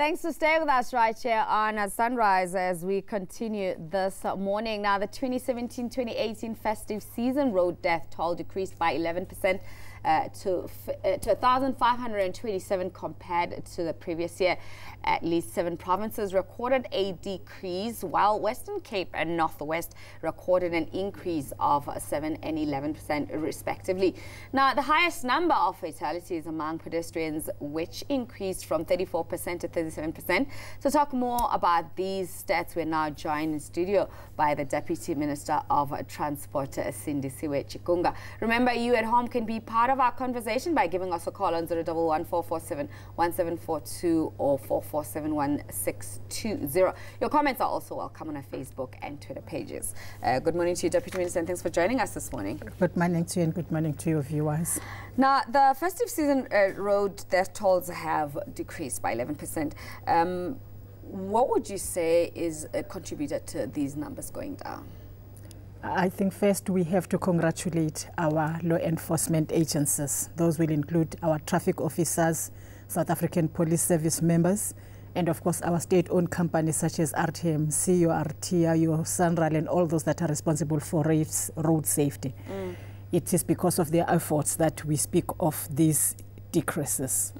Thanks for staying with us right here on Sunrise as we continue this morning. Now, the 2017-2018 festive season road death toll decreased by 11% to 1,527 compared to the previous year. At least 7 provinces recorded a decrease, while Western Cape and Northwest recorded an increase of 7% and 11% respectively. Now, the highest number of fatalities among pedestrians, which increased from 34% to 37%. To talk more about these stats, we're now joined in studio by the Deputy Minister of Transport, Sindisiwe Chikunga. Remember, you at home can be part of our conversation by giving us a call on 011 447 1742 or 447 1620. Your comments are also welcome on our Facebook and Twitter pages. Good morning to you, Deputy Minister, and thanks for joining us this morning. Good morning to you and good morning to your viewers. Now, the festive season road death tolls have decreased by 11%. What would you say is a contributor to these numbers going down? I think first we have to congratulate our law enforcement agencies. Those will include our traffic officers, South African Police Service members, and of course our state-owned companies such as RTMC, RTIO, Sanral, and all those that are responsible for road safety. It is because of their efforts that we speak of these decreases.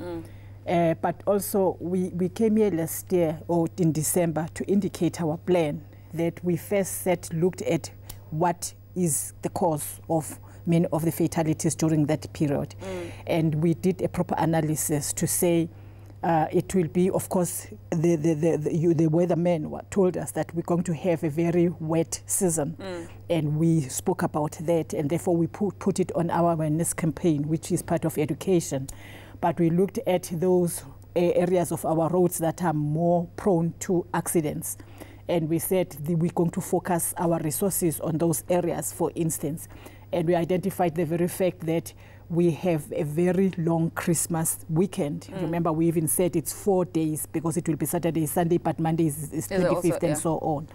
But also we came here last year, or in December, to indicate our plan that we first looked at what is the cause of many of the fatalities during that period. And we did a proper analysis to say it will be, of course, the weathermen told us that we're going to have a very wet season. And we spoke about that, and therefore we put it on our awareness campaign, which is part of education. But we looked at those areas of our roads that are more prone to accidents. And we said we're going to focus our resources on those areas, for instance. And we identified the very fact that we have a very long Christmas weekend. Remember, we even said it's 4 days because it will be Saturday, Sunday, but Monday is 25th and so on.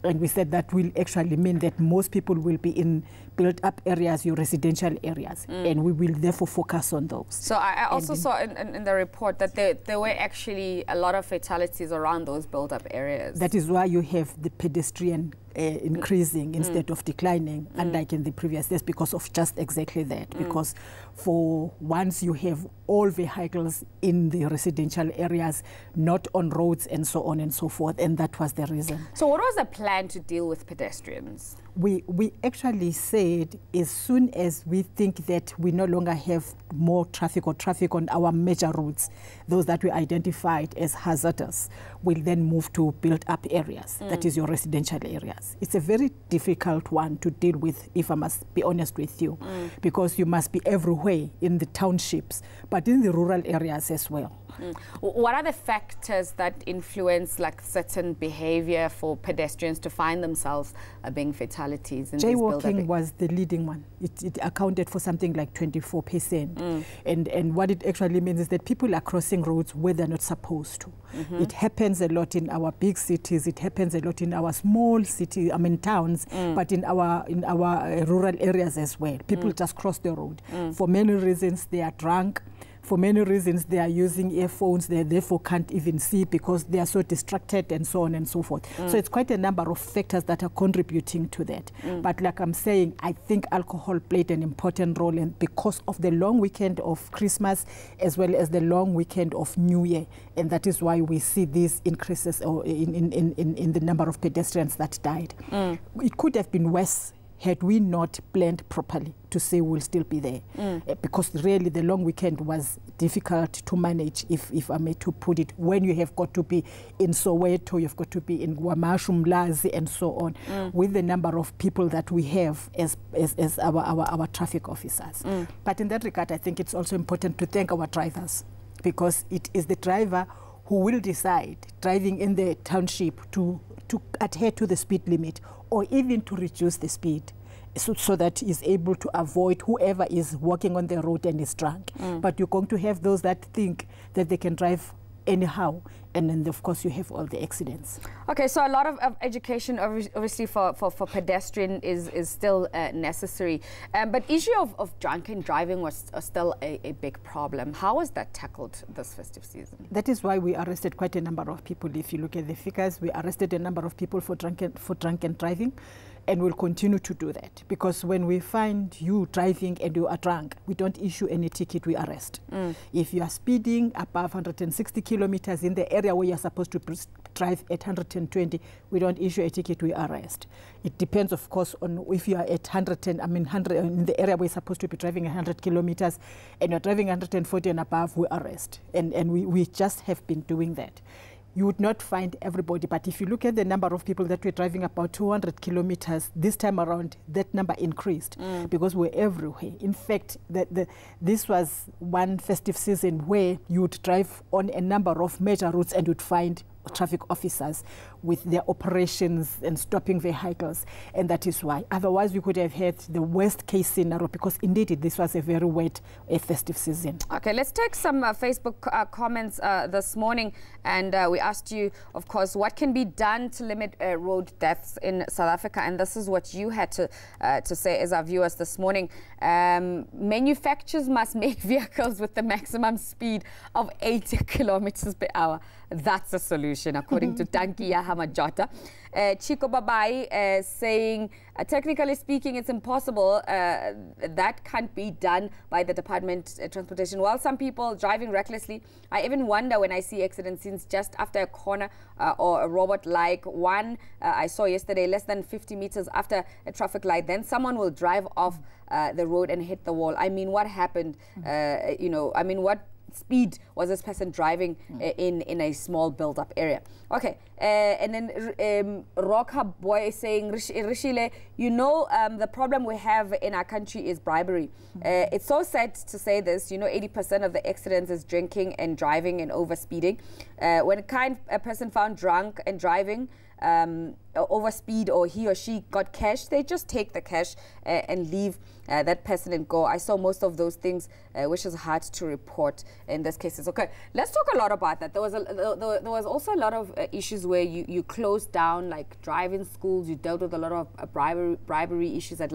And we said that will actually mean that most people will be in built-up areas, your residential areas, and we will therefore focus on those. So I also saw in the report that there were actually a lot of fatalities around those built-up areas. That is why you have the pedestrian increasing instead of declining, unlike in the previous years, because of just exactly that. Because for once you have all vehicles in the residential areas, not on roads and so on and so forth, and that was the reason. So what was the plan to deal with pedestrians? We actually said as soon as we think that we no longer have more traffic on our major routes, those that we identified as hazardous, will then move to built-up areas, that is your residential areas. It's a very difficult one to deal with, if I must be honest with you, because you must be everywhere in the townships, but in the rural areas as well. What are the factors that influence like certain behavior for pedestrians to find themselves being fatalities? Jaywalking was the leading one. It accounted for something like 24%. And what it actually means is that people are crossing roads where they're not supposed to. It happens a lot in our big cities. It happens a lot in our small cities, towns, but in our rural areas as well. People just cross the road. For many reasons, they are drunk. For many reasons, they are using earphones. They therefore can't even see because they are so distracted and so on and so forth. So it's quite a number of factors that are contributing to that. But like I'm saying, I think alcohol played an important role because of the long weekend of Christmas as well as the long weekend of New Year. And that is why we see these increases in the number of pedestrians that died. It could have been worse had we not planned properly to say we'll still be there. Because really the long weekend was difficult to manage, if I may to put it, when you have got to be in Soweto, you've got to be in Guamashu, Mlazi, and so on, with the number of people that we have as our traffic officers. But in that regard, I think it's also important to thank our drivers, because it is the driver who will decide, driving in the township, to adhere to the speed limit or even to reduce the speed so that he's able to avoid whoever is walking on the road and is drunk. But you're going to have those that think that they can drive anyhow, and then of course you have all the accidents. Okay, so a lot of education obviously for pedestrian is still necessary, but issue of drunken driving was still a big problem. How was that tackled this festive season? That is why we arrested quite a number of people. If you look at the figures, we arrested a number of people for drunken driving, and we'll continue to do that, because when we find you driving and you are drunk, we don't issue any ticket, we arrest. If you are speeding above 160 kilometers in the area where you're supposed to drive at 120, we don't issue a ticket, we arrest. It depends, of course, on if you are at 100 in the area where you're supposed to be driving 100 kilometers and you're driving 140 and above, we arrest. And we just have been doing that. You would not find everybody, but if you look at the number of people that were driving about 200 kilometers, this time around, that number increased because we're everywhere. In fact, this was one festive season where you would drive on a number of major routes and you'd find traffic officers with their operations and stopping vehicles, and that is why. Otherwise, we could have had the worst case scenario, because indeed this was a very wet festive season. Okay, let's take some Facebook comments this morning, and we asked you, of course, what can be done to limit road deaths in South Africa, and this is what you had to say as our viewers this morning. Manufacturers must make vehicles with the maximum speed of 80 kilometers per hour. That's a solution, according to Tankia Hamajota. Chico Babai saying, technically speaking, it's impossible. That can't be done by the Department of Transportation. While some people driving recklessly, I even wonder when I see accident scenes just after a corner or a robot like one I saw yesterday, less than 50 meters after a traffic light. Then someone will drive off the road and hit the wall. I mean, what happened? What speed was this person driving in a small built-up area? Okay, and then Roka Boy is saying, Rishile, the problem we have in our country is bribery. It's so sad to say this, 80% of the accidents is drinking and driving and overspeeding. When a person found drunk and driving, overspeed, or he or she got cash, they just take the cash and leave that person and go. I saw most of those things, which is hard to report in this cases. Okay, let's talk a lot about that. There was also a lot of issues where you closed down like driving schools. You dealt with a lot of bribery issues at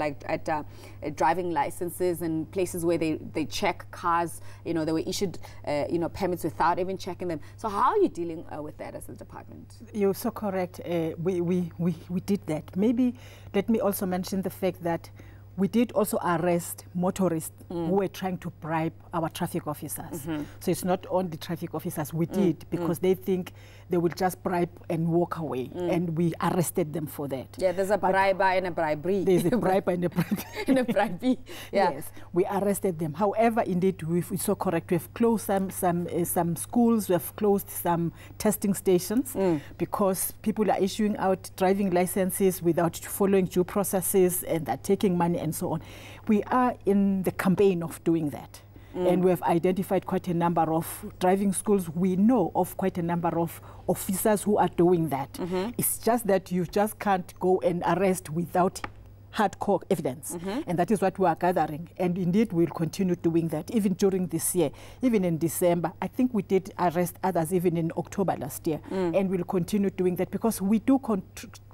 driving licenses and places where they check cars. They were issued permits without even checking them. So how are you dealing with that as a department? You're so correct. We did that. Maybe let me also mention the fact that we did also arrest motorists who were trying to bribe our traffic officers. So it's not only traffic officers, we did, because they think they will just bribe and walk away, and we arrested them for that. Yeah, there's a briber and a bribery. There's a briber and a bribery. And a bribery. Yeah. Yes, we arrested them. However, indeed, we're so correct. We have closed some schools, we have closed some testing stations because people are issuing out driving licenses without following due processes, and they're taking money and so on. We are in the campaign of doing that. And we have identified quite a number of driving schools. We know of quite a number of officers who are doing that. It's just that you just can't go and arrest without hardcore evidence. And that is what we are gathering. And indeed, we'll continue doing that even during this year. Even in December, I think we did arrest others even in October last year. And we'll continue doing that because we do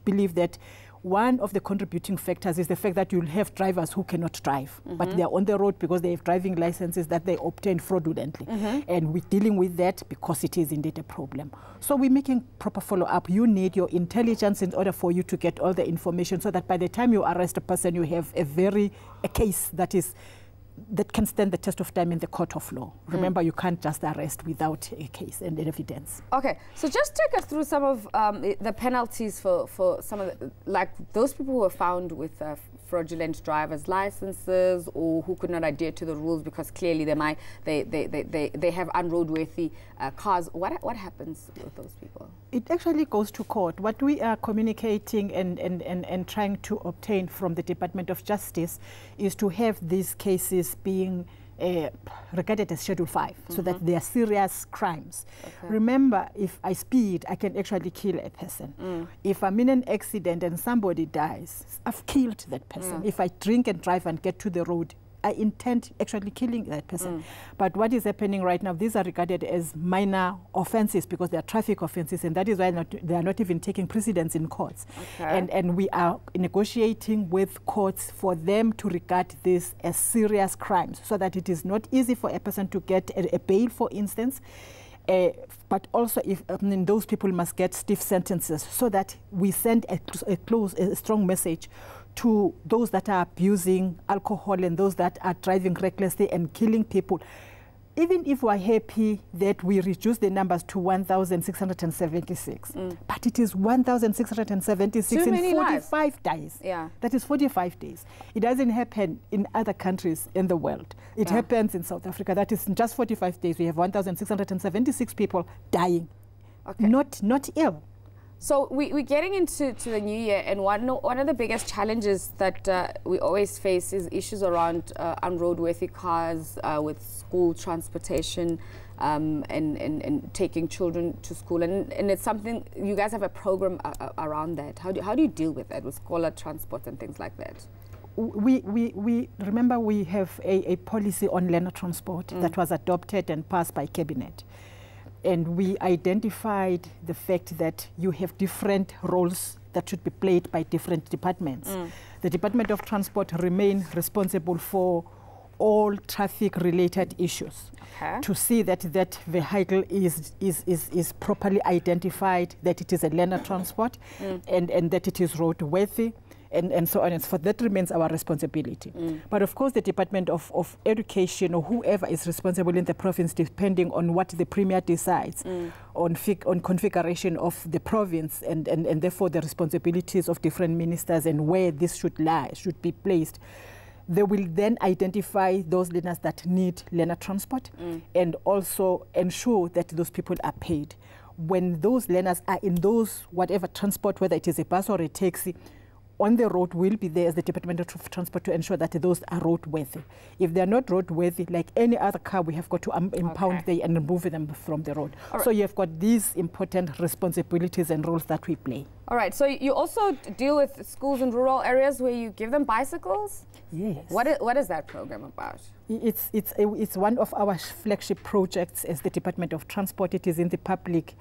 believe that one of the contributing factors is the fact that you'll have drivers who cannot drive, but they are on the road because they have driving licenses that they obtained fraudulently. And we're dealing with that because it is indeed a problem. So we're making proper follow-up. You need your intelligence in order for you to get all the information so that by the time you arrest a person, you have a case that can stand the test of time in the court of law. Remember, you can't just arrest without a case and evidence. Okay, so just take us through some of the penalties for some of those people who were found with fraudulent driver's licenses or who could not adhere to the rules because clearly they have unroadworthy cars. What happens with those people? It actually goes to court. What we are communicating and trying to obtain from the Department of Justice is to have these cases being regarded as Schedule 5, so that they are serious crimes. Okay. Remember, if I speed, I can actually kill a person. If I'm in an accident and somebody dies, I've killed that person. If I drink and drive and get to the road, intent actually killing that person. But what is happening right now, these are regarded as minor offenses because they are traffic offenses, and that is why they are not even taking precedence in courts. Okay. And we are negotiating with courts for them to regard this as serious crimes so that it is not easy for a person to get a bail, for instance. But also, if those people must get stiff sentences, so that we send a strong message to those that are abusing alcohol and those that are driving recklessly and killing people. Even if we're happy that we reduce the numbers to 1,676, but it is 1,676 in 45 days. Yeah. That is 45 days. It doesn't happen in other countries in the world. It happens in South Africa. That is in just 45 days. We have 1,676 people dying, not ill. So we're getting into the new year, and one of the biggest challenges that we always face is issues around unroadworthy cars with school transportation and taking children to school. And it's something, you guys have a program around that. How do you deal with that, with scholar transport and things like that? We remember we have a policy on learner transport that was adopted and passed by Cabinet. And we identified the fact that you have different roles that should be played by different departments. The Department of Transport remain responsible for all traffic-related issues, to see that that vehicle is properly identified, that it is a learner transport, and that it is roadworthy, and so on. And so that remains our responsibility. But of course, the Department of Education, or whoever is responsible in the province, depending on what the Premier decides on configuration of the province, and therefore the responsibilities of different ministers and where this should be placed, they will then identify those learners that need learner transport and also ensure that those people are paid. When those learners are in those whatever transport, whether it is a bus or a taxi, on the road will be there as the Department of Transport to ensure that those are roadworthy. If they're not roadworthy, like any other car, we have got to impound them and remove them from the road. So you've got these important responsibilities and roles that we play. All right, so you also deal with schools in rural areas where you give them bicycles? Yes. What is that program about? It's one of our flagship projects as the Department of Transport. It is in the public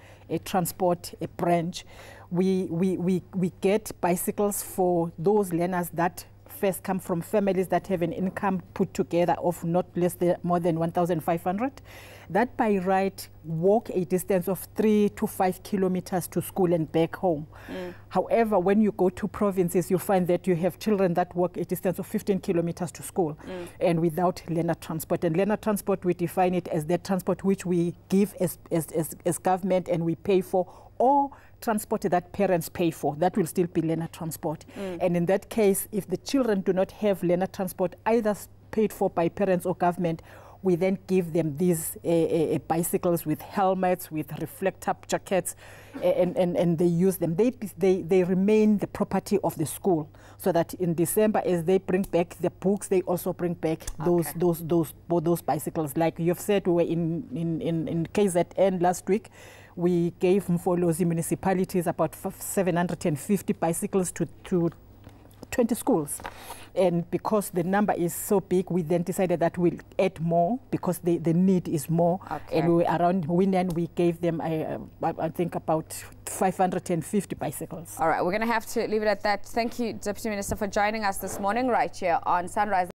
transport branch. We get bicycles for those learners that first come from families that have an income put together of not more than 1,500, that by right walk a distance of 3 to 5 kilometers to school and back home. However, when you go to provinces, you find that you have children that walk a distance of 15 kilometers to school and without learner transport. And learner transport, we define it as the transport which we give as government and we pay for, or transport that parents pay for. That will still be learner transport. And in that case, if the children do not have learner transport either paid for by parents or government, we then give them these bicycles with helmets, with reflector jackets, and they use them. They remain the property of the school, so that in December, as they bring back the books, they also bring back those bicycles. Like you've said, we were in KZN last week. We gave Mfolozi municipalities about 750 bicycles to 20 schools. And because the number is so big, we then decided that we'll add more because the need is more. And we around Winan, we gave them, I think, about 550 bicycles. All right, we're going to have to leave it at that. Thank you, Deputy Minister, for joining us this morning right here on Sunrise.